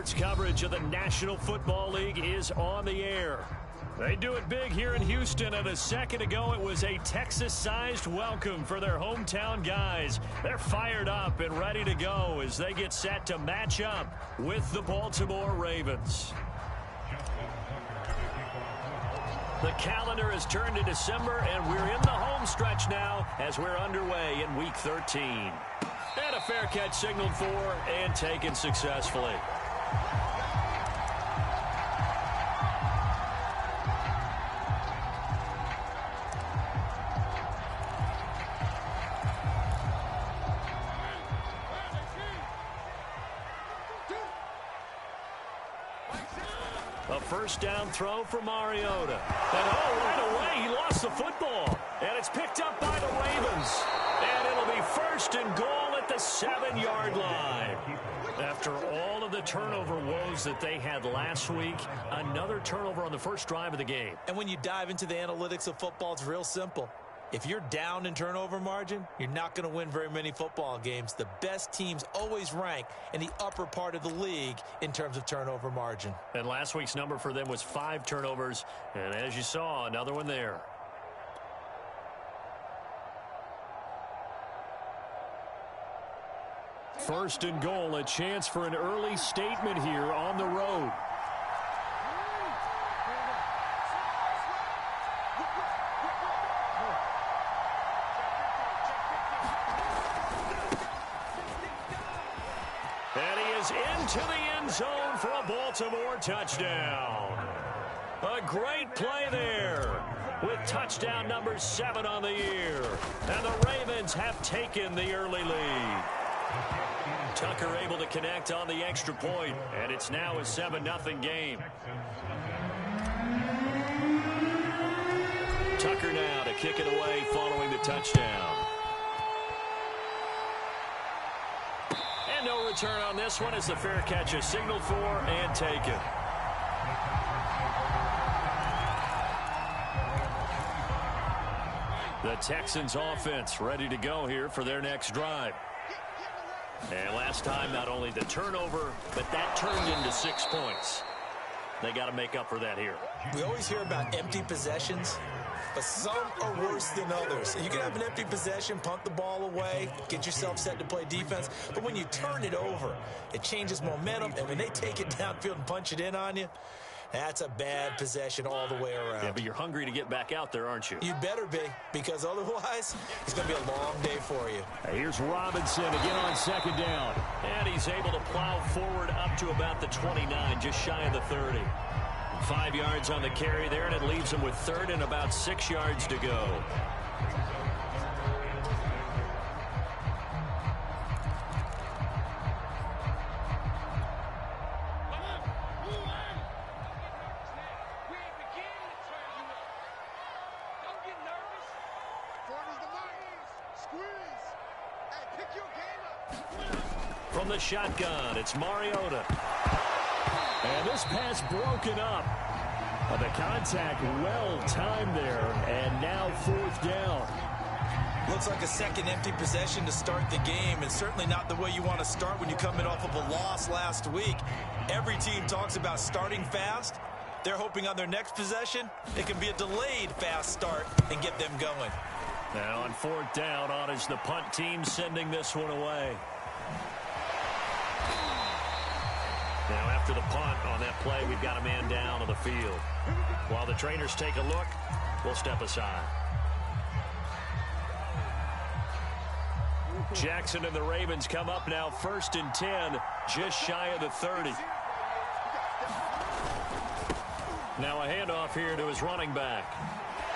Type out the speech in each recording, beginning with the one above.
Sports coverage of the National Football League is on the air. They do it big here in Houston, and a second ago it was a Texas-sized welcome for their hometown guys. They're fired up and ready to go as they get set to match up with the Baltimore Ravens. The calendar has turned to December, and we're in the home stretch now as we're underway in Week 13. And a fair catch signaled for and taken successfully. A first down throw for Mariota. And right away he lost the football. And it's picked up by the Ravens. And it'll be first and goal at the 7-yard line. After all of the turnover woes that they had last week, another turnover on the first drive of the game. And when you dive into the analytics of football, it's real simple. If you're down in turnover margin, you're not going to win very many football games. The best teams always rank in the upper part of the league in terms of turnover margin. And last week's number for them was 5 turnovers. And as you saw, another one there. First and goal, a chance for an early statement here on the road. Into the end zone for a Baltimore touchdown. A great play there with touchdown number 7 on the year. And the Ravens have taken the early lead. Tucker able to connect on the extra point, and it's now a 7-0 game. Tucker now to kick it away following the touchdown. No return on this one as the fair catch is signaled for and taken. The Texans offense ready to go here for their next drive. And last time, not only the turnover, but that turned into 6 points. They got to make up for that here. We always hear about empty possessions, but some are worse than others. You can have an empty possession, punt the ball away, get yourself set to play defense. But when you turn it over, it changes momentum. And when they take it downfield and punch it in on you, that's a bad possession all the way around. Yeah, but you're hungry to get back out there, aren't you? You better be, because otherwise, it's going to be a long day for you. Here's Robinson again on second down. And he's able to plow forward up to about the 29, just shy of the 30. 5 yards on the carry there, and it leaves him with 3rd and about 6 yards to go. From the shotgun, it's Mariota. And this pass broken up. The contact well timed there, and now 4th down. Looks like a second empty possession to start the game, and certainly not the way you want to start when you come in off of a loss last week. Every team talks about starting fast. They're hoping on their next possession, it can be a delayed fast start and get them going. Now on 4th down, on is the punt team sending this one away. Now after the punt on that play, we've got a man down on the field. While the trainers take a look, we'll step aside. Jackson and the Ravens come up now 1st and 10, just shy of the 30. Now a handoff here to his running back.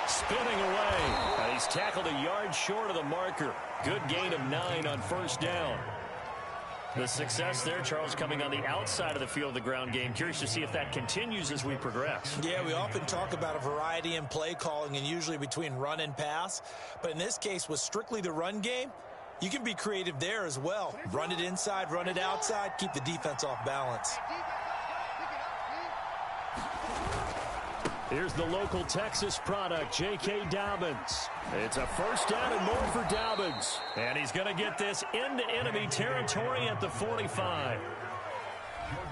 Spinning away. He's tackled a yard short of the marker. Good gain of 9 on 1st down. The success there, Charles, coming on the outside of the field of the ground game. Curious to see if that continues as we progress. Yeah, we often talk about a variety in play calling and usually between run and pass. But in this case, with strictly the run game, you can be creative there as well. Run it inside, run it outside, keep the defense off balance. Here's the local Texas product, J.K. Dobbins. It's a 1st down and more for Dobbins. And he's going to get this into enemy territory at the 45.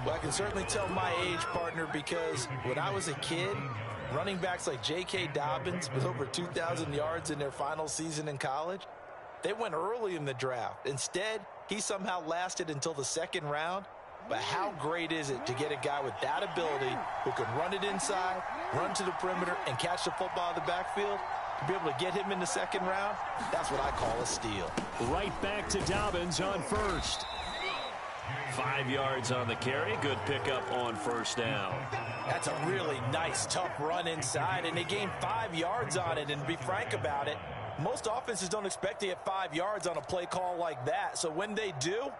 Well, I can certainly tell my age, partner, because when I was a kid, running backs like J.K. Dobbins with over 2,000 yards in their final season in college, they went early in the draft. Instead, he somehow lasted until the second round. But how great is it to get a guy with that ability who can run it inside, run to the perimeter, and catch the football in the backfield? To be able to get him in the second round, that's what I call a steal. Right back to Dobbins on first. 5 yards on the carry. Good pickup on first down. That's a really nice, tough run inside, and they gained 5 yards on it. And to be frank about it, most offenses don't expect to get 5 yards on a play call like that. So when they do,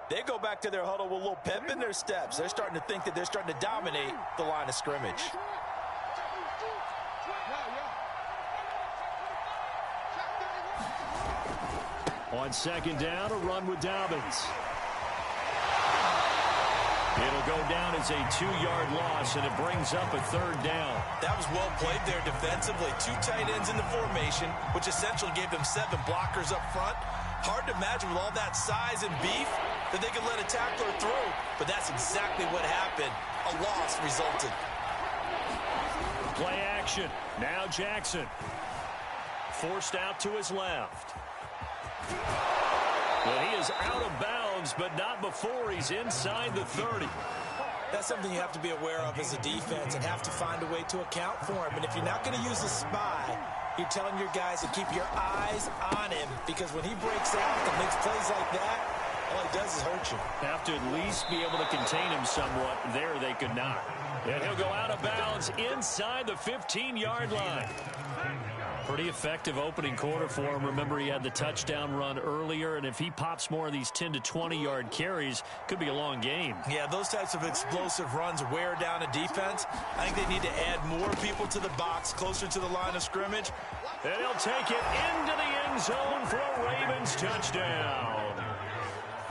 they go back to their huddle with a little pep in their steps. They're starting to think that they're starting to dominate the line of scrimmage. On second down, a run with Dobbins. It'll go down as a 2-yard loss, and it brings up a third down. That was well played there defensively. 2 tight ends in the formation, which essentially gave them 7 blockers up front. Hard to imagine with all that size and beef that they could let a tackler through, but that's exactly what happened. A loss resulted. Play action. Now Jackson. Forced out to his left. But he is out of bounds, but not before he's inside the 30. That's something you have to be aware of as a defense and have to find a way to account for him. And if you're not going to use a spy, you're telling your guys to keep your eyes on him, because when he breaks out and makes plays like that, all he does is hurt you. Have to at least be able to contain him somewhat. There they could not. And he'll go out of bounds inside the 15-yard line. Pretty effective opening quarter for him. Remember, he had the touchdown run earlier, and if he pops more of these 10 to 20-yard carries, could be a long game. Yeah, those types of explosive runs wear down a defense. I think they need to add more people to the box, closer to the line of scrimmage. And he'll take it into the end zone for a Ravens touchdown.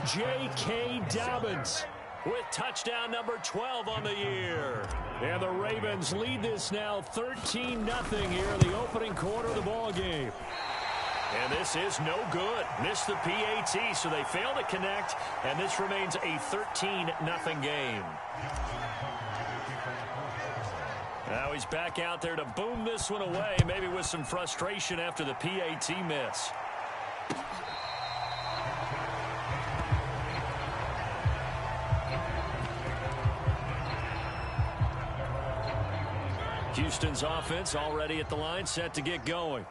J.K. Dobbins with touchdown number 12 on the year. And the Ravens lead this now 13-0 here in the opening quarter of the ball game. And this is no good. Missed the PAT, so they fail to connect, and this remains a 13-0 game. Now he's back out there to boom this one away, maybe with some frustration after the PAT miss. Houston's offense already at the line, set to get going.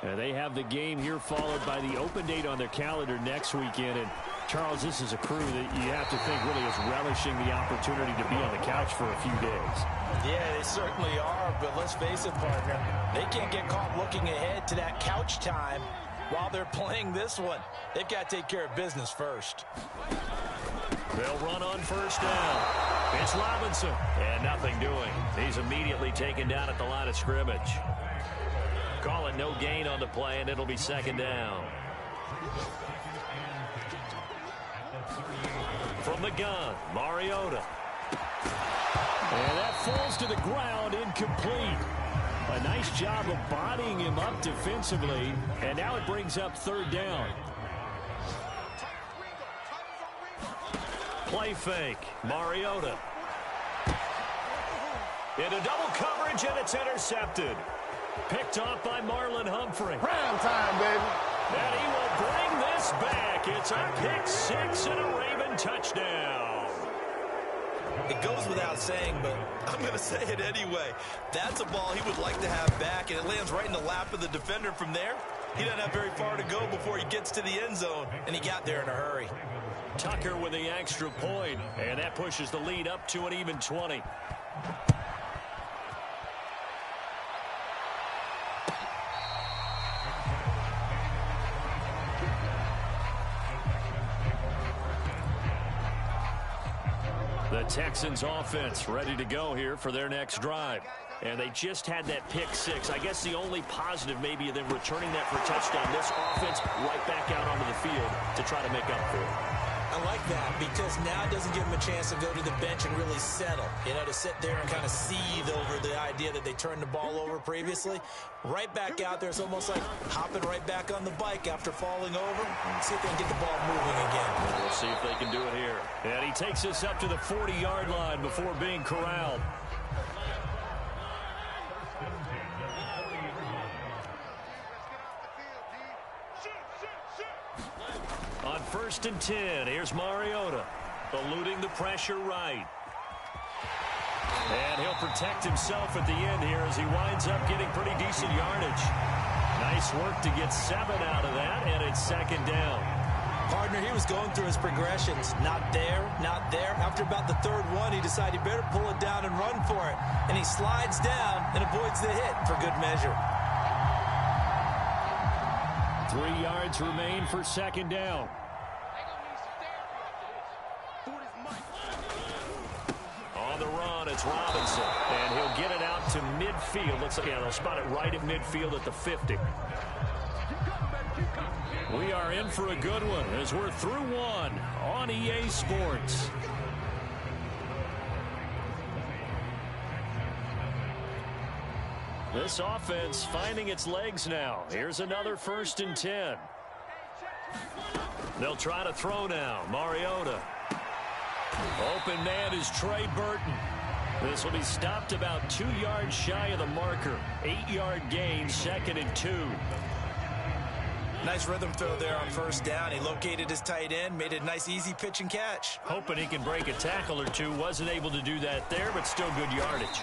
And they have the game here followed by the open date on their calendar next weekend. And, Charles, this is a crew that you have to think really is relishing the opportunity to be on the couch for a few days. Yeah, they certainly are, but let's face it, partner. They can't get caught looking ahead to that couch time while they're playing this one. They've got to take care of business first. They'll run on first down. It's Robinson, and nothing doing. He's immediately taken down at the line of scrimmage. Call it no gain on the play, and it'll be second down. From the gun, Mariota. And that falls to the ground, incomplete. A nice job of bodying him up defensively, and now it brings up third down. Play fake, Mariota. Into double coverage, and it's intercepted. Picked off by Marlon Humphrey. Prime time, baby. And he will bring this back. It's a pick six and a Raven touchdown. It goes without saying, but I'm going to say it anyway. That's a ball he would like to have back, and it lands right in the lap of the defender from there. He doesn't have very far to go before he gets to the end zone, and he got there in a hurry. Tucker with the extra point, and that pushes the lead up to an even 20. The Texans offense ready to go here for their next drive. And they just had that pick six. I guess the only positive maybe of them returning that for a touchdown. This offense right back out onto the field to try to make up for it. I I like that because now it doesn't give him a chance to go to the bench and really settle. You know, to sit there and kind of seethe over the idea that they turned the ball over previously. Right back out there, it's almost like hopping right back on the bike after falling over. See if they can get the ball moving again. We'll see if they can do it here. And he takes us up to the 40-yard line before being corralled. On 1st and 10, here's Mariota, eluding the pressure right. And he'll protect himself at the end here as he winds up getting pretty decent yardage. Nice work to get 7 out of that, and it's 2nd down. Partner, he was going through his progressions. Not there, not there. After about the 3rd one, he decided he better pull it down and run for it. And he slides down and avoids the hit for good measure. 3 yards remain for 2nd down. On the run, it's Robinson. And he'll get it out to midfield. Looks like, yeah, they'll spot it right at midfield at the 50. We are in for a good one as we're through one on EA Sports. This offense finding its legs now. Here's another 1st and 10. They'll try to throw now. Mariota. Open man is Trey Burton. This will be stopped about 2 yards shy of the marker. 8-yard gain, 2nd and 2. Nice rhythm throw there on 1st down. He located his tight end, made it a nice easy pitch and catch. Hoping he can break a tackle or two. Wasn't able to do that there, but still good yardage.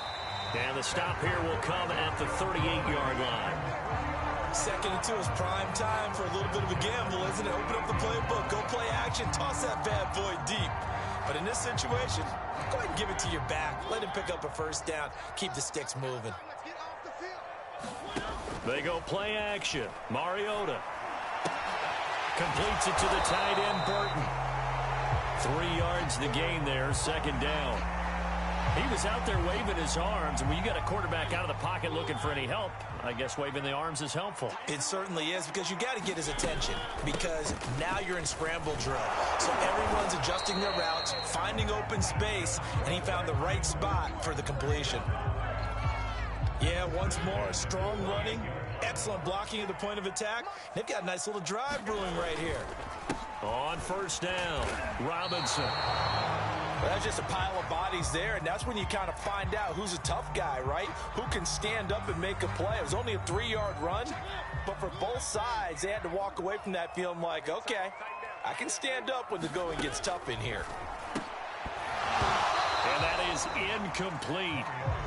And the stop here will come at the 38-yard line. 2nd and 2 is prime time for a little bit of a gamble, isn't it? Open up the playbook, go play action, toss that bad boy deep. But in this situation, go ahead and give it to your back. Let him pick up a 1st down. Keep the sticks moving. They go play action. Mariota completes it to the tight end, Burton. 3 yards the gain there, 2nd down. He was out there waving his arms, and when you got a quarterback out of the pocket looking for any help, I guess waving the arms is helpful. It certainly is, because you got to get his attention, because now you're in scramble drill. So everyone's adjusting their routes, finding open space, and he found the right spot for the completion. Yeah, once more, strong running, excellent blocking at the point of attack. They've got a nice little drive brewing right here. On 1st down, Robinson. Well, that's just a pile of bodies there, and that's when you kind of find out who's a tough guy, right? Who can stand up and make a play. It was only a 3-yard run, but for both sides, they had to walk away from that feeling like, okay, I can stand up when the going gets tough in here. And that is incomplete.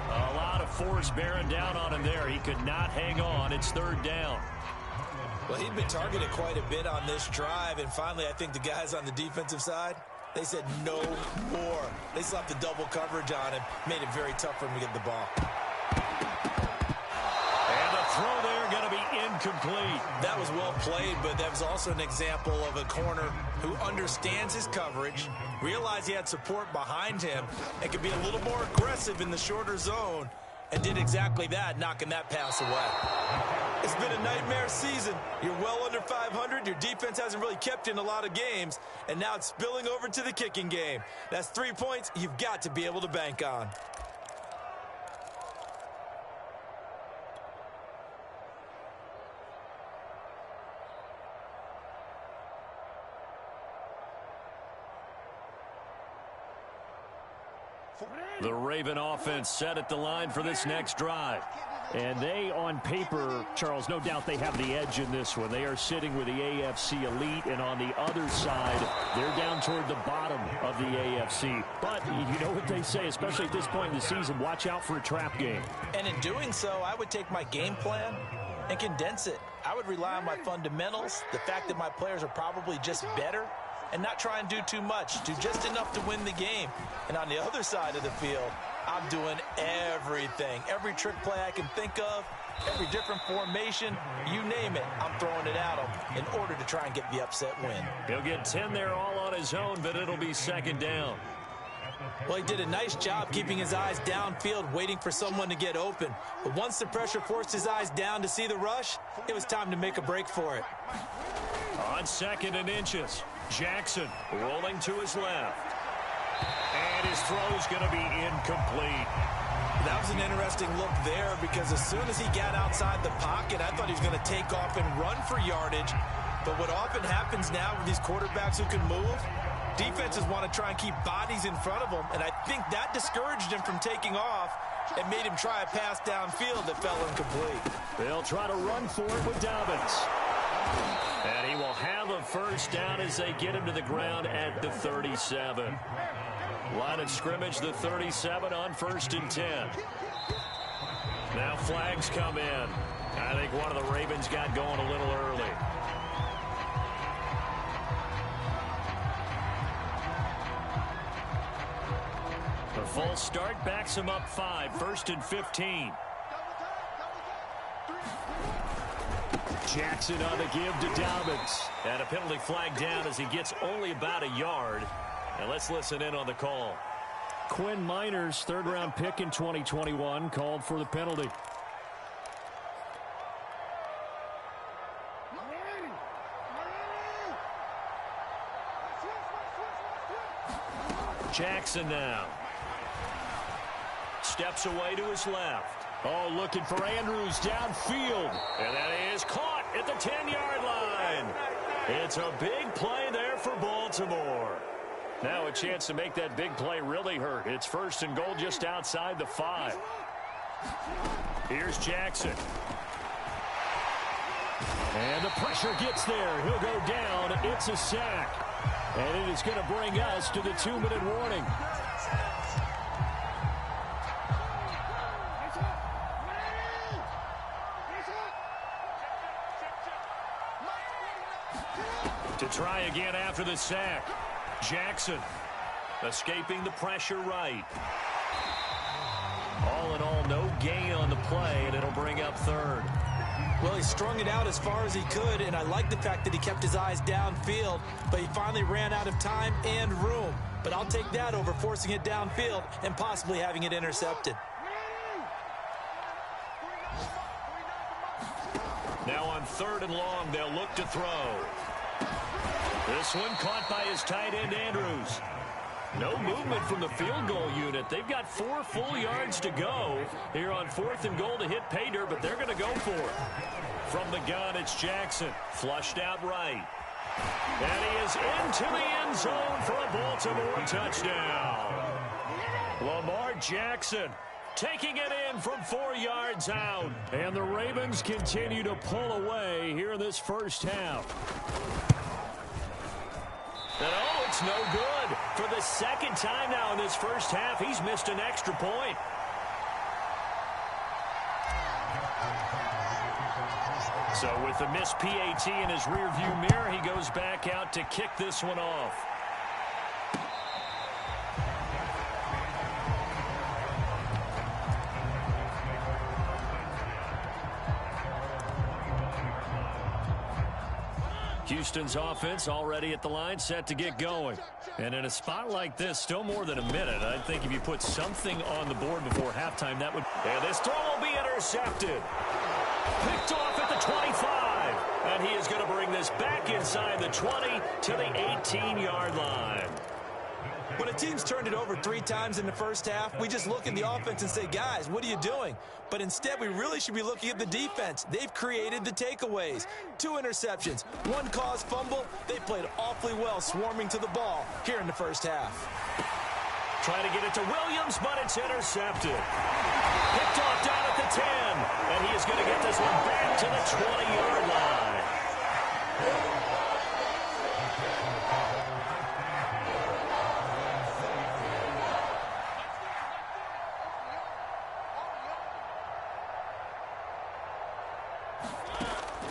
A lot of force bearing down on him there. He could not hang on. It's 3rd down. Well, he'd been targeted quite a bit on this drive, and finally I think the guys on the defensive side, they said no more. They slapped the double coverage on him, made it very tough for him to get the ball. And the throw there going to be incomplete. That was well played, but that was also an example of a corner who understands his coverage, realized he had support behind him, and could be a little more aggressive in the shorter zone, and did exactly that, knocking that pass away. It's been a nightmare season. You're well under 500. Your defense hasn't really kept in a lot of games, and now it's spilling over to the kicking game. That's 3 points you've got to be able to bank on. The Raven offense set at the line for this next drive. And they, on paper, Charles, no doubt they have the edge in this one. They are sitting with the AFC elite, and on the other side, they're down toward the bottom of the AFC. But you know what they say, especially at this point in the season, watch out for a trap game. And in doing so, I would take my game plan and condense it. I would rely on my fundamentals, the fact that my players are probably just better, and not try and do too much, do just enough to win the game. And on the other side of the field, I'm doing everything. Every trick play I can think of, every different formation, you name it, I'm throwing it at him in order to try and get the upset win. He'll get 10 there all on his own, but it'll be 2nd down. Well, he did a nice job keeping his eyes downfield, waiting for someone to get open. But once the pressure forced his eyes down to see the rush, it was time to make a break for it. On 2nd and inches. Jackson rolling to his left. And his throw's going to be incomplete. That was an interesting look there because as soon as he got outside the pocket, I thought he was going to take off and run for yardage. But what often happens now with these quarterbacks who can move, defenses want to try and keep bodies in front of them, and I think that discouraged him from taking off and made him try a pass downfield that fell incomplete. They'll try to run for it with Dobbins. And he will have a first down as they get him to the ground at the 37. Line of scrimmage, the 37 on 1st and 10. Now flags come in. I think one of the Ravens got going a little early. The full start backs him up 5, 1st and 15. Jackson on the give to Dobbins. And a penalty flag down as he gets only about a yard. And let's listen in on the call. Quinn Miners, third-round pick in 2021, called for the penalty. Jackson now. Steps away to his left. Oh, looking for Andrews downfield. And that is caught at the 10-yard line. It's a big play there for Baltimore. Now a chance to make that big play really hurt. It's 1st and goal just outside the 5. Here's Jackson. And the pressure gets there. He'll go down. It's a sack. And it is going to bring us to the 2-minute warning. To try again after the sack. Jackson escaping the pressure right. All in all, no gain on the play, and it'll bring up 3rd. Well, he strung it out as far as he could, and I like the fact that he kept his eyes downfield, but he finally ran out of time and room. But I'll take that over forcing it downfield and possibly having it intercepted. Now on 3rd and long, they'll look to throw. This one caught by his tight end, Andrews. No movement from the field goal unit. They've got 4 full yards to go here on 4th and goal to hit pay dirt, but they're going to go for it. From the gun, it's Jackson. Flushed out right. And he is into the end zone for a Baltimore touchdown. Lamar Jackson taking it in from 4 yards out. And the Ravens continue to pull away here in this first half. And oh, it's no good. For the 2nd time now in this first half, he's missed an extra point. So with the missed PAT in his rearview mirror, he goes back out to kick this one off. Houston's offense already at the line, set to get going. And in a spot like this, still more than a minute, I think if you put something on the board before halftime, that would... And this throw will be intercepted. Picked off at the 25. And he is going to bring this back inside the 20 to the 18-yard line. When a team's turned it over 3 times in the first half, we just look at the offense and say, guys, what are you doing? But instead, we really should be looking at the defense. They've created the takeaways. 2 interceptions, 1 caused fumble. They played awfully well swarming to the ball here in the first half. Trying to get it to Williams, but it's intercepted. Picked off down at the 10. And he is going to get this one back to the 20-yard line.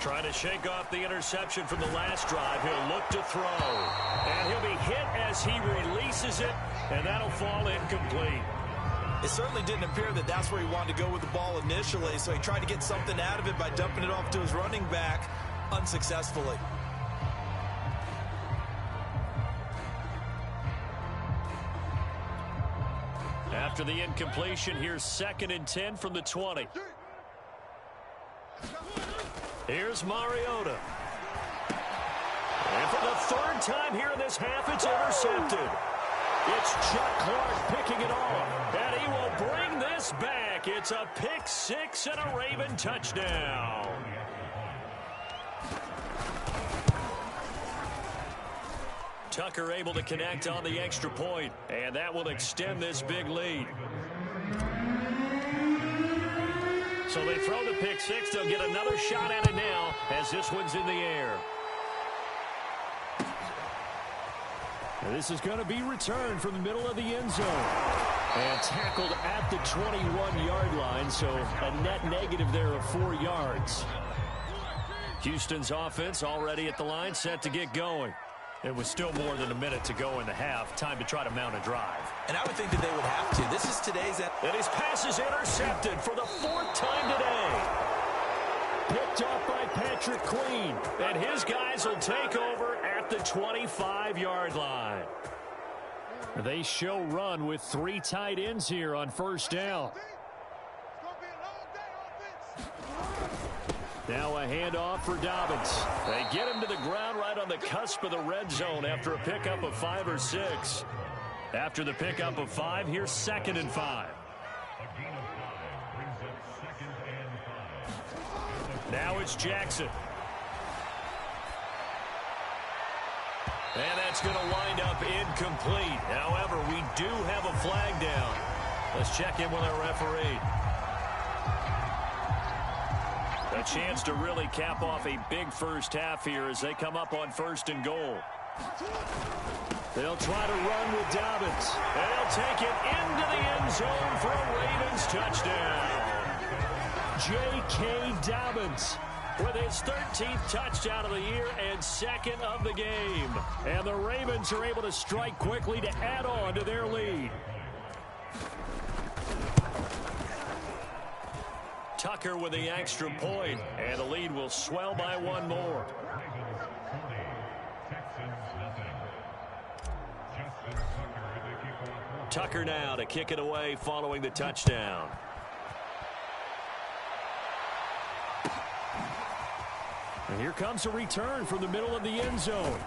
Trying to shake off the interception from the last drive. He'll look to throw. And he'll be hit as he releases it, and that'll fall incomplete. It certainly didn't appear that that's where he wanted to go with the ball initially, so he tried to get something out of it by dumping it off to his running back unsuccessfully. After the incompletion, here's 2nd and 10 from the 20. Here's Mariota. And for For the third time here in this half, it's intercepted. It's Chuck Clark picking it off, and he will bring this back. It's a pick six and a Raven touchdown. Tucker able to connect on the extra point, and that will extend this big lead. So they throw the pick six. They'll get another shot at it now as this one's in the air. And this is going to be returned from the middle of the end zone. And tackled at the 21-yard line, so a net negative there of 4 yards. Houston's offense already at the line, set to get going. It was still more than a minute to go in the half. Time to try to mount a drive. And I would think that they would have to. This is today's... And his pass is intercepted for the 4th time today. Picked up by Patrick Queen. And his guys will take over at the 25-yard line. They show run with 3 tight ends here on first down. Now a handoff for Dobbins. They get him to the ground right on the cusp of the red zone after a pickup of 5 or 6. After the pickup of 5, here's 2nd and 5. Now it's Jackson. And that's going to wind up incomplete. However, we do have a flag down. Let's check in with our referee. A chance to really cap off a big first half here as they come up on 1st and goal. They'll try to run with Dobbins. And they'll take it into the end zone for a Ravens touchdown. J.K. Dobbins with his 13th touchdown of the year and 2nd of the game. And the Ravens are able to strike quickly to add on to their lead. Tucker with the extra point, and the lead will swell by 1 more. Tucker now to kick it away following the touchdown. And here comes a return from the middle of the end zone.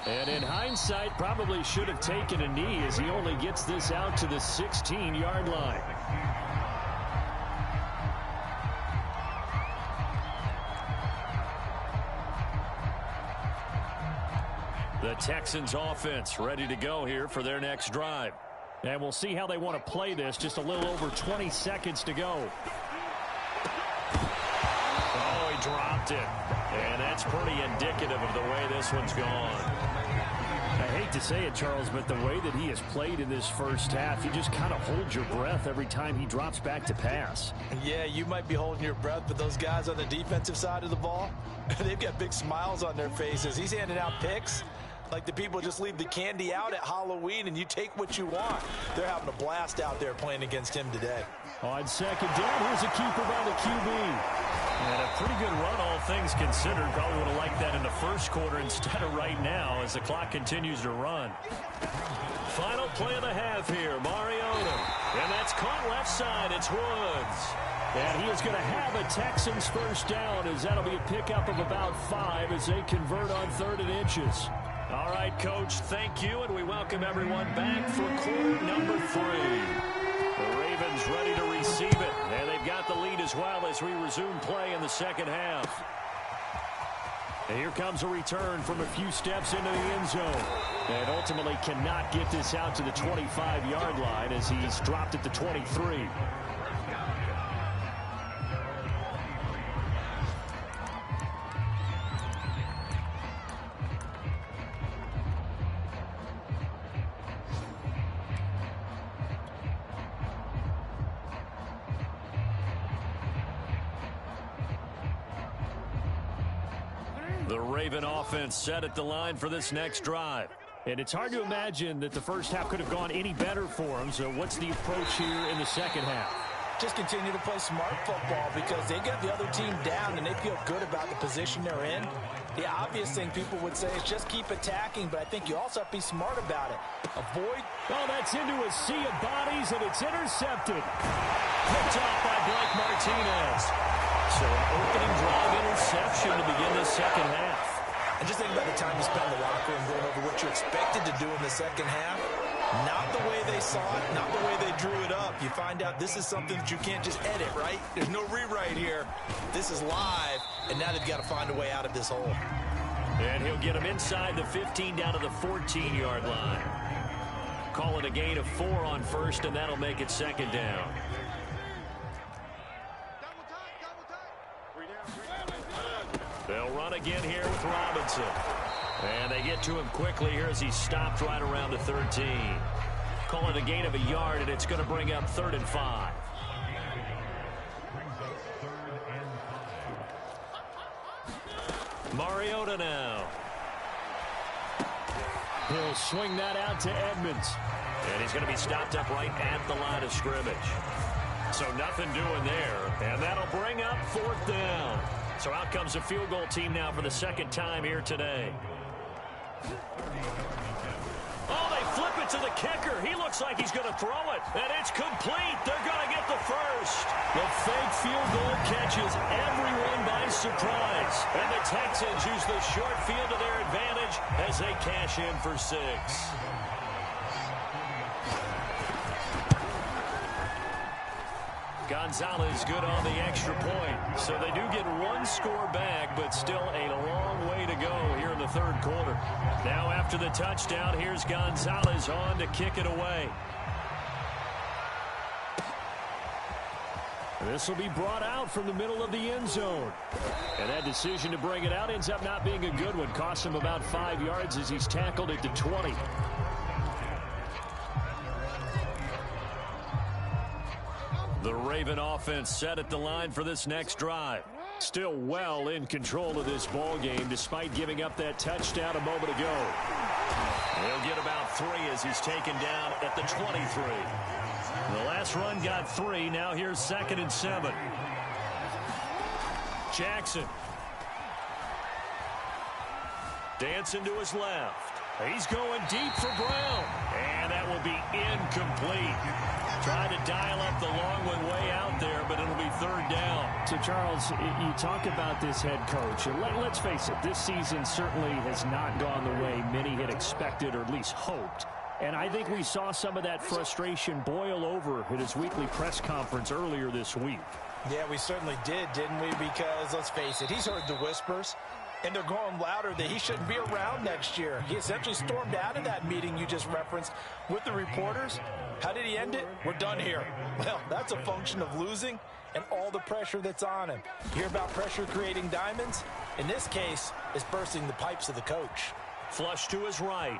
And in hindsight, probably should have taken a knee as he only gets this out to the 16-yard line. The Texans offense ready to go here for their next drive. And we'll see how they want to play this. Just a little over 20 seconds to go. Oh, he dropped it. And that's pretty indicative of the way this one's gone. I hate to say it, Charles, but the way that he has played in this first half, you just kind of hold your breath every time he drops back to pass. Yeah, you might be holding your breath, but those guys on the defensive side of the ball, they've got big smiles on their faces. He's handing out picks like the people just leave the candy out at Halloween and you take what you want. They're having a blast out there playing against him today. On 2nd down, here's a keeper by the QB. And a pretty good run, all things considered. Probably would have liked that in the first quarter instead of right now as the clock continues to run. Final play of the half here, Mariota. And that's caught left side. It's Woods. And he is going to have a Texans first down as that'll be a pickup of about 5 as they convert on 3rd and inches. All right, Coach, thank you, and we welcome everyone back for quarter number 3. The Ravens ready to receive it, and they've got the lead as well as we resume play in the second half. And here comes a return from a few steps into the end zone. And ultimately cannot get this out to the 25-yard line as he's dropped at the 23. The Raven offense set at the line for this next drive. And it's hard to imagine that the first half could have gone any better for them. So what's the approach here in the second half? Just continue to play smart football because they get the other team down and they feel good about the position they're in. The obvious thing people would say is just keep attacking, but I think you also have to be smart about it. Avoid. Oh, that's into a sea of bodies, and it's intercepted. Picked off by Blake Martinez. So an opening drive interception to begin the second half. And just think about the time you spent in the locker room going over what you expected to do in the second half. Not the way they saw it, not the way they drew it up. You find out this is something that you can't just edit, right? There's no rewrite here. This is live, and now they've got to find a way out of this hole. And he'll get him inside the 15 down to the 14-yard line. Call it a gain of 4 on first, and that'll make it second down. They'll run again here with Robinson. And they get to him quickly here as he stopped right around the 13. Call it a gain of a yard, and it's going to bring up 3rd and 5. Mariota now. He'll swing that out to Edmonds. And he's going to be stopped up right at the line of scrimmage. So nothing doing there. And that'll bring up 4th down. So out comes a field goal team now for the second time here today. Oh, they flip it to the kicker. He looks like he's going to throw it. And it's complete. They're going to get the first. The fake field goal catches everyone by surprise. And the Texans use the short field to their advantage as they cash in for 6. Gonzalez good on the extra point. So they do get 1 score back, but still a long way to go here in the 3rd quarter. Now after the touchdown, here's Gonzalez on to kick it away. This will be brought out from the middle of the end zone. And that decision to bring it out ends up not being a good one. Costs him about 5 yards as he's tackled at the 20. The Raven offense set at the line for this next drive. Still well in control of this ball game despite giving up that touchdown a moment ago. He'll get about 3 as he's taken down at the 23. The last run got 3. Now here's 2nd and 7. Jackson. Dancing to his left. He's going deep for Brown. And that will be incomplete. Trying to dial up the long one way out there, but it'll be 3rd down. So, Charles, you talk about this head coach. And let's face it, this season certainly has not gone the way many had expected or at least hoped. And I think we saw some of that frustration boil over at his weekly press conference earlier this week. Yeah, we certainly did, didn't we? Because, let's face it, he's heard the whispers. And they're going louder that he shouldn't be around next year. He essentially stormed out of that meeting you just referenced with the reporters. How did he end it? We're done here. Well, that's a function of losing and all the pressure that's on him. You hear about pressure creating diamonds? In this case, it's bursting the pipes of the coach. Flush to his right.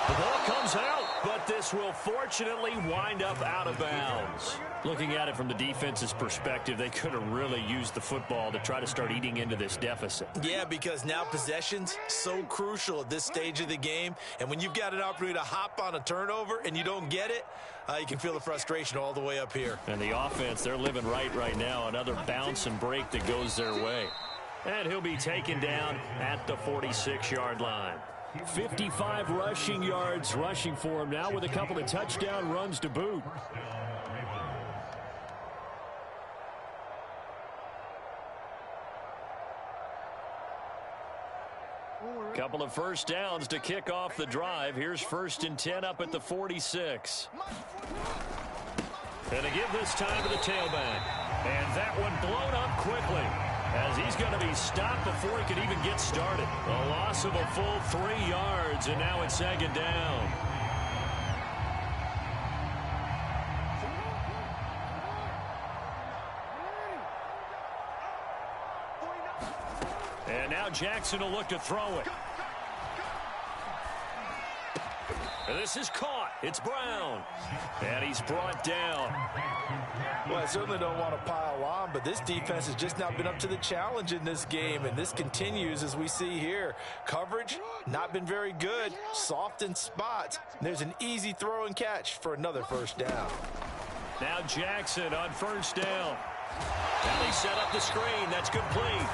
The ball comes out, but this will fortunately wind up out of bounds. Looking at it from the defense's perspective, they could have really used the football to try to start eating into this deficit. Yeah, because now possession's so crucial at this stage of the game. And when you've got an opportunity to hop on a turnover and you don't get it, you can feel the frustration all the way up here. And the offense, they're living right now. Another bounce and break that goes their way. And he'll be taken down at the 46-yard line. 55 rushing yards rushing for him now with a couple of touchdown runs to boot. Couple of first downs to kick off the drive. Here's 1st and 10 up at the 46. And to give this time to the tailback. And that one blown up quickly as he's going to be stopped before he could even get started. A loss of a full 3 yards, and now it's 2nd down. And now Jackson will look to throw it. And this is caught. It's Brown. And he's brought down. Well, I certainly don't want to pile on, but this defense has just not been up to the challenge in this game, and this continues as we see here. Coverage, not been very good. Soft in spots. There's an easy throw and catch for another 1st down. Now Jackson on 1st down. Now they set up the screen. That's complete.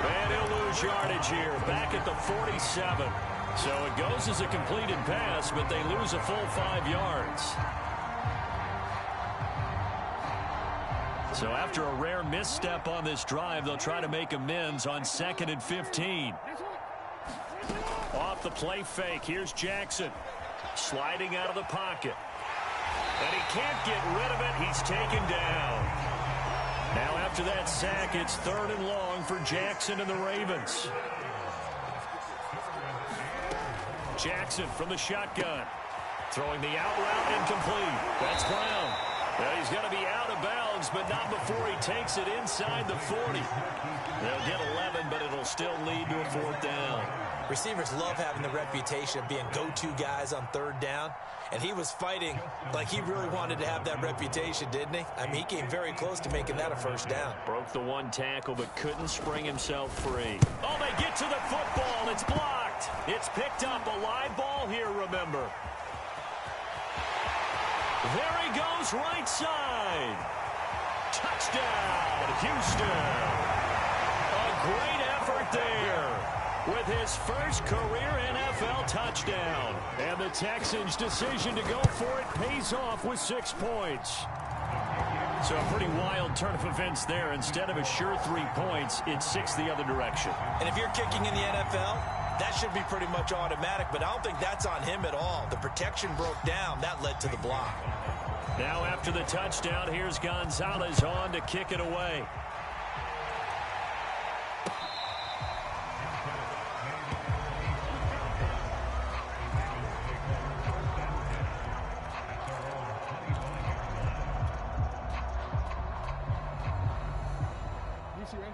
And he'll lose yardage here. Back at the 47. So it goes as a completed pass, but they lose a full 5 yards. So after a rare misstep on this drive, they'll try to make amends on 2nd and 15. the play fake. Here's Jackson sliding out of the pocket. And he can't get rid of it. He's taken down. Now after that sack, it's 3rd and long for Jackson and the Ravens. Jackson from the shotgun. Throwing the out route incomplete. That's Brown. Well, he's going to be out of bounds, but not before he takes it inside the 40. They'll get 11, but it'll still lead to a 4th down. Receivers love having the reputation of being go-to guys on 3rd down. And he was fighting like he really wanted to have that reputation, didn't he? I mean, he came very close to making that a 1st down. Broke the 1 tackle, but couldn't spring himself free. Oh, they get to the football. It's blocked. It's picked up. A live ball here, remember. There he goes, right side. Touchdown, Houston. A great effort there with his first career NFL touchdown. And the Texans' decision to go for it pays off with 6 points. So a pretty wild turn of events there. Instead of a sure 3 points, it's 6 the other direction. And if you're kicking in the NFL, that should be pretty much automatic, but I don't think that's on him at all. The protection broke down. That led to the block. Now after the touchdown, here's Gonzalez on to kick it away.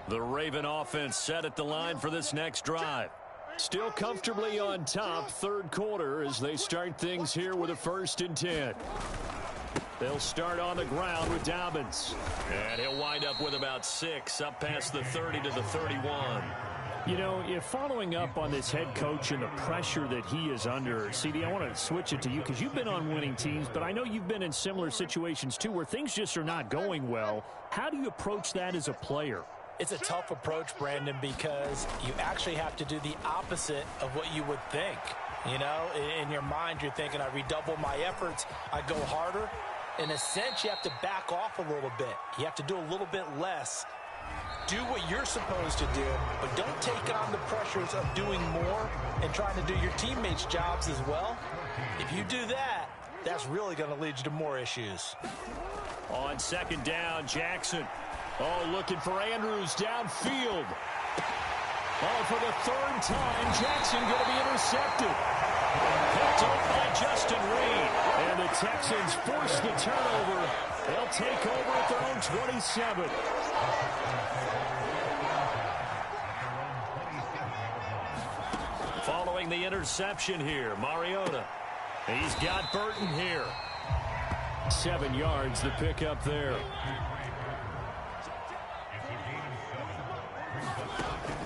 The Raven offense set at the line for this next drive. Still comfortably on top, 3rd quarter as they start things here with a 1st and 10. They'll start on the ground with Dobbins. And he'll wind up with about 6 up past the 30 to the 31. You know, if following up on this head coach and the pressure that he is under, CD, I want to switch it to you because you've been on winning teams, but I know you've been in similar situations too where things just are not going well. How do you approach that as a player? It's a tough approach, Brandon, because you actually have to do the opposite of what you would think. You know, in your mind, you're thinking, I redouble my efforts, I go harder. In a sense, you have to back off a little bit. You have to do a little bit less. Do what you're supposed to do, but don't take on the pressures of doing more and trying to do your teammates' jobs as well. If you do that, that's really going to lead you to more issues. On 2nd down, Jackson. Oh, looking for Andrews downfield. Oh, for the 3rd time, Jackson going to be intercepted. Picked up by Justin Reed. And the Texans force the turnover. They'll take over at their own 27. Following the interception here, Mariota. He's got Burton here. 7 yards, the pickup there.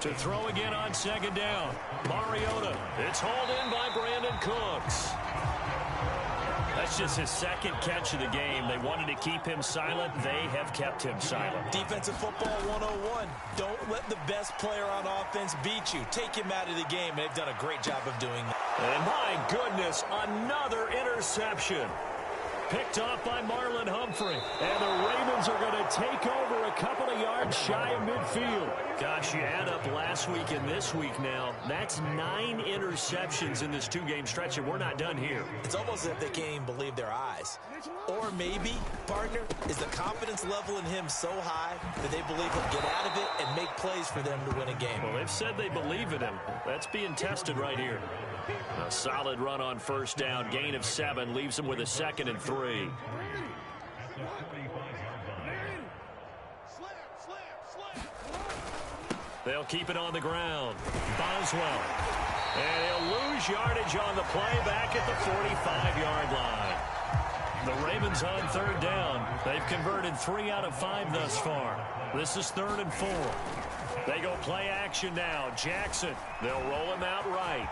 To throw again on 2nd down. Mariota. It's hauled in by Brandon Cooks. That's just his 2nd catch of the game. They wanted to keep him silent. They have kept him silent. Defensive football 101. Don't let the best player on offense beat you. Take him out of the game, and they've done a great job of doing that. And my goodness, another interception. Picked off by Marlon Humphrey. And the Ravens are going to take over a couple of yards shy of midfield. Gosh, you add up last week and this week now. That's 9 interceptions in this 2-game stretch, and we're not done here. It's almost as if they can't even believe their eyes. Or maybe, partner, is the confidence level in him so high that they believe he'll get out of it and make plays for them to win a game. Well, they've said they believe in him. That's being tested right here. A solid run on 1st down. Gain of 7 leaves him with a 2nd and 3. They'll keep it on the ground. Boswell. And he'll lose yardage on the play back at the 45-yard line. The Ravens on 3rd down. They've converted 3 out of 5 thus far. This is 3rd and 4. They go play action now. Jackson. They'll roll him out right.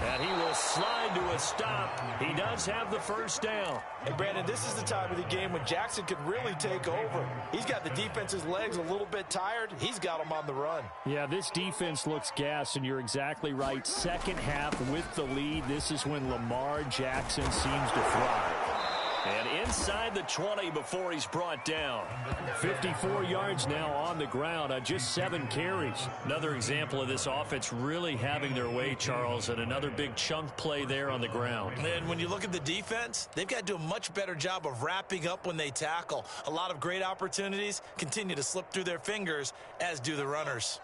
And he will slide to a stop. He does have the 1st down. And, Brandon, this is the time of the game when Jackson could really take over. He's got the defense's legs a little bit tired. He's got them on the run. Yeah, this defense looks gassed, and you're exactly right. 2nd half with the lead. This is when Lamar Jackson seems to thrive. And inside the 20 before he's brought down. 54 yards now on the ground on just 7 carries. Another example of this offense really having their way, Charles, and another big chunk play there on the ground. And when you look at the defense, they've got to do a much better job of wrapping up when they tackle. A lot of great opportunities continue to slip through their fingers, as do the runners.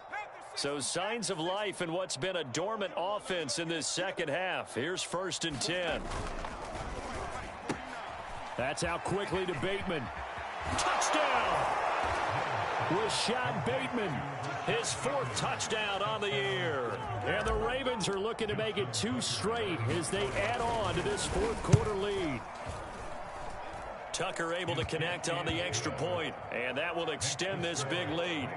So signs of life in what's been a dormant offense in this second half. Here's 1st and 10. That's out quickly to Bateman. Touchdown! Rashad Bateman. His 4th touchdown on the year. And the Ravens are looking to make it 2 straight as they add on to this 4th quarter lead. Tucker able to connect on the extra point, and that will extend this big lead.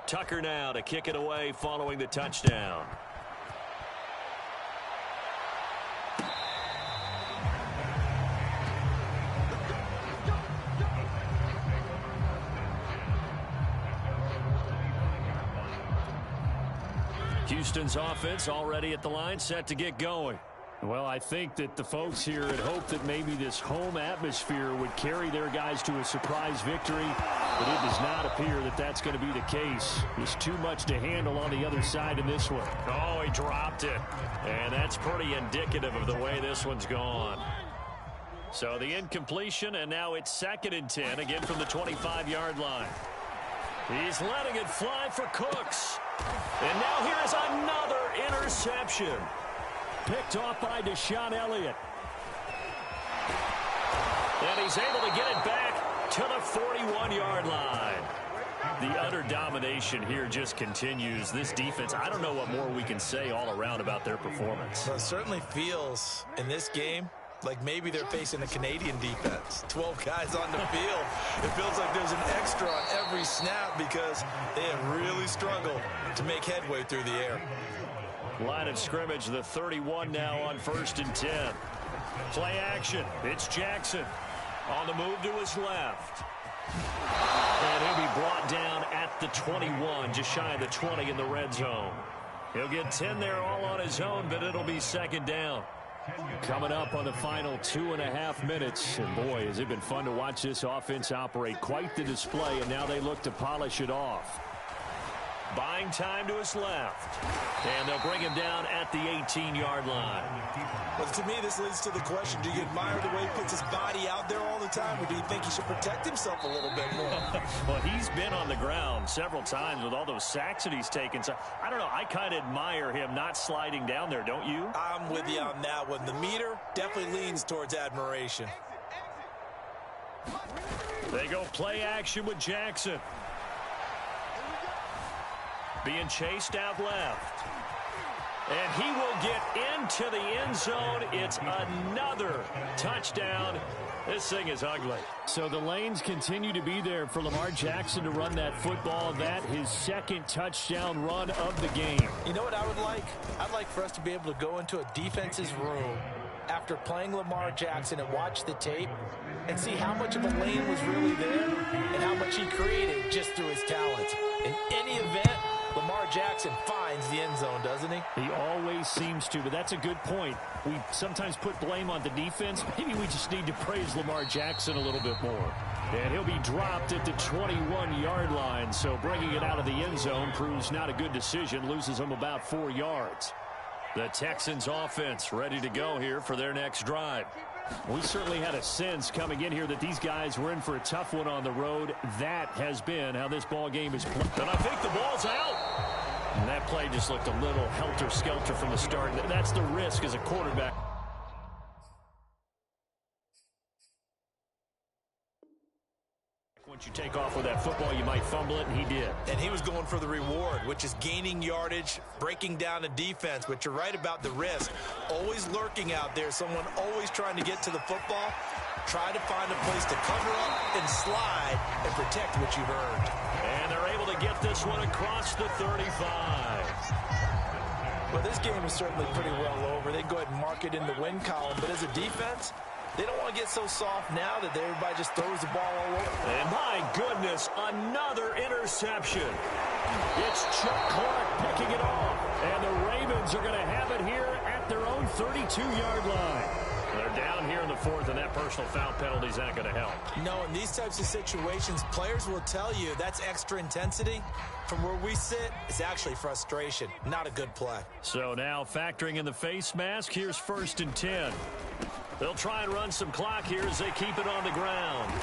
Tucker now to kick it away following the touchdown. Houston's offense already at the line, set to get going. Well, I think that the folks here had hoped that maybe this home atmosphere would carry their guys to a surprise victory, but it does not appear that that's going to be the case. There's too much to handle on the other side in this one. Oh, he dropped it. And that's pretty indicative of the way this one's gone. So the incompletion, and now it's 2nd and 10, again from the 25-yard line. He's letting it fly for Cooks. And now here's another interception. Picked off by Deshaun Elliott. And he's able to get it back to the 41-yard line. The utter domination here just continues. This defense, I don't know what more we can say all around about their performance. Well, it certainly feels in this game like maybe they're facing a Canadian defense. 12 guys on the field. It feels like there's an extra on every snap because they have really struggled to make headway through the air. Line of scrimmage, the 31 now on 1st and 10. Play action. It's Jackson on the move to his left. And he'll be brought down at the 21, just shy of the 20 in the red zone. He'll get 10 there all on his own, but it'll be 2nd down. Coming up on the final 2.5 minutes. And boy, has it been fun to watch this offense operate. Quite the display, and now they look to polish it off. Buying time to his left. And they'll bring him down at the 18-yard line. Well, to me, this leads to the question, do you admire the way he puts his body out there all the time, or do you think he should protect himself a little bit more? Well, he's been on the ground several times with all those sacks that he's taken. So, I don't know, I kind of admire him not sliding down there, don't you? I'm with you on that one. The meter definitely leans towards admiration. They go play action with Jackson. Being chased out left. And he will get into the end zone. It's another touchdown. This thing is ugly. So the lanes continue to be there for Lamar Jackson to run that football. That his 2nd touchdown run of the game. You know what I would like? I'd like for us to be able to go into a defense's room after playing Lamar Jackson and watch the tape and see how much of a lane was really there and how much he created just through his talent. In any event, Lamar Jackson finds the end zone, doesn't he? He always seems to, but that's a good point. We sometimes put blame on the defense. Maybe we just need to praise Lamar Jackson a little bit more. And he'll be dropped at the 21-yard line, so bringing it out of the end zone proves not a good decision, loses him about 4 yards. The Texans offense ready to go here for their next drive. We certainly had a sense coming in here that these guys were in for a tough one on the road. That has been how this ball game is played. And I think the ball's out. And that play just looked a little helter-skelter from the start. That's the risk as a quarterback. Once you take off with that football, you might fumble it, and he did. And he was going for the reward, which is gaining yardage, breaking down the defense. But you're right about the risk. Always lurking out there, someone always trying to get to the football. Try to find a place to cover up and slide and protect what you've earned. And they're able to get this one across the 35. Well, this game is certainly pretty well over. They go ahead and mark it in the win column. But as a defense, they don't want to get so soft now that everybody just throws the ball all over. And my goodness, another interception. It's Chuck Clark picking it off. And the Ravens are going to have it here at their own 32-yard line. They're down here in the fourth, and that personal foul penalty is not going to help. No, in these types of situations, players will tell you that's extra intensity. From where we sit, it's actually frustration. Not a good play. So now factoring in the face mask, here's 1st and 10. They'll try and run some clock here as they keep it on the ground.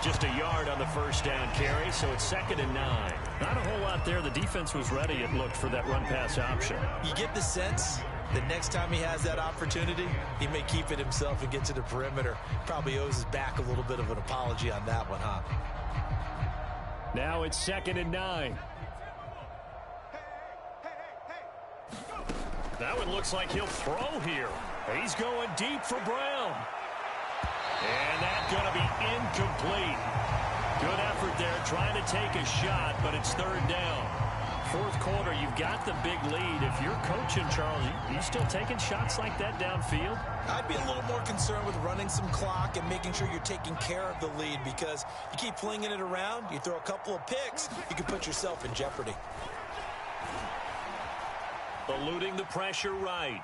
Just a yard on the first down carry, so it's 2nd and 9. Not a whole lot there. The defense was ready, it looked, for that run-pass option. You get the sense the next time he has that opportunity, he may keep it himself and get to the perimeter. Probably owes his back a little bit of an apology on that one, huh? Now it's 2nd and 9. That one looks like he'll throw here. He's going deep for Brown. And that's going to be incomplete. Good effort there trying to take a shot, but it's 3rd down. 4th quarter, you've got the big lead. If you're coaching, Charles, you still taking shots like that downfield? I'd be a little more concerned with running some clock and making sure you're taking care of the lead, because you keep flinging it around, you throw a couple of picks, you can put yourself in jeopardy. Eluding the pressure right.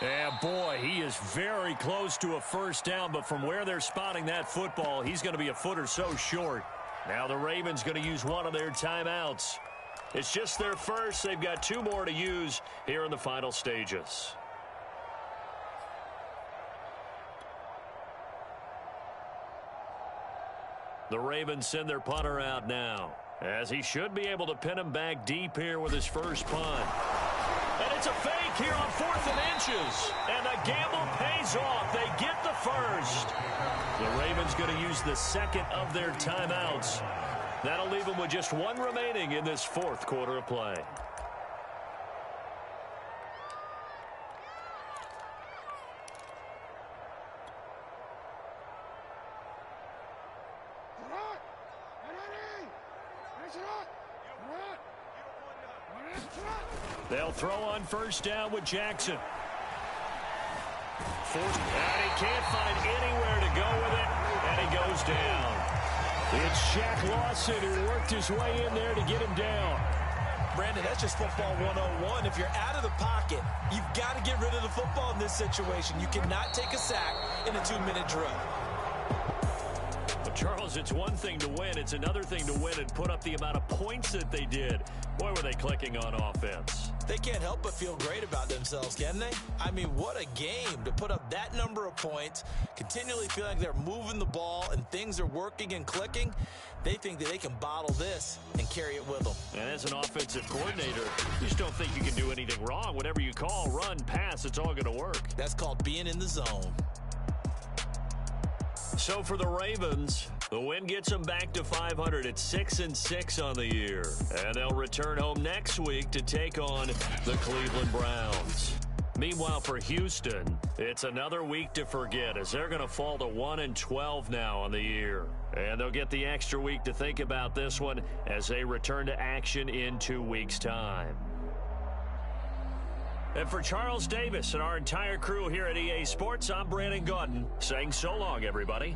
And boy, he is very close to a first down, but from where they're spotting that football, he's going to be a foot or so short. Now the Ravens going to use one of their timeouts. It's just their first. They've got 2 more to use here in the final stages. The Ravens send their punter out now, as he should be able to pin him back deep here with his first punt. And it's a fake here on 4th and inches. And the gamble pays off. They get the first. The Ravens going to use the 2nd of their timeouts. That'll leave them with just 1 remaining in this 4th quarter of play. They'll throw on first down with Jackson. And he can't find anywhere to go with it, and he goes down. It's Shaq Lawson who worked his way in there to get him down. Brandon, that's just football 101. If you're out of the pocket, you've got to get rid of the football in this situation. You cannot take a sack in a 2-minute drill. But Charles, it's one thing to win. It's another thing to win and put up the amount of points that they did. Boy, were they clicking on offense. They can't help but feel great about themselves, can they? I mean, what a game to put up that number of points, continually feel like they're moving the ball and things are working and clicking. They think that they can bottle this and carry it with them. And as an offensive coordinator, you just don't think you can do anything wrong. Whatever you call, run, pass, it's all going to work. That's called being in the zone. So for the Ravens, the win gets them back to 500 at 6-6 on the year. And they'll return home next week to take on the Cleveland Browns. Meanwhile, for Houston, it's another week to forget, as they're going to fall to 1-12 now on the year. And they'll get the extra week to think about this one as they return to action in 2 weeks' time. And for Charles Davis and our entire crew here at EA Sports, I'm Brandon Gaudin saying so long, everybody.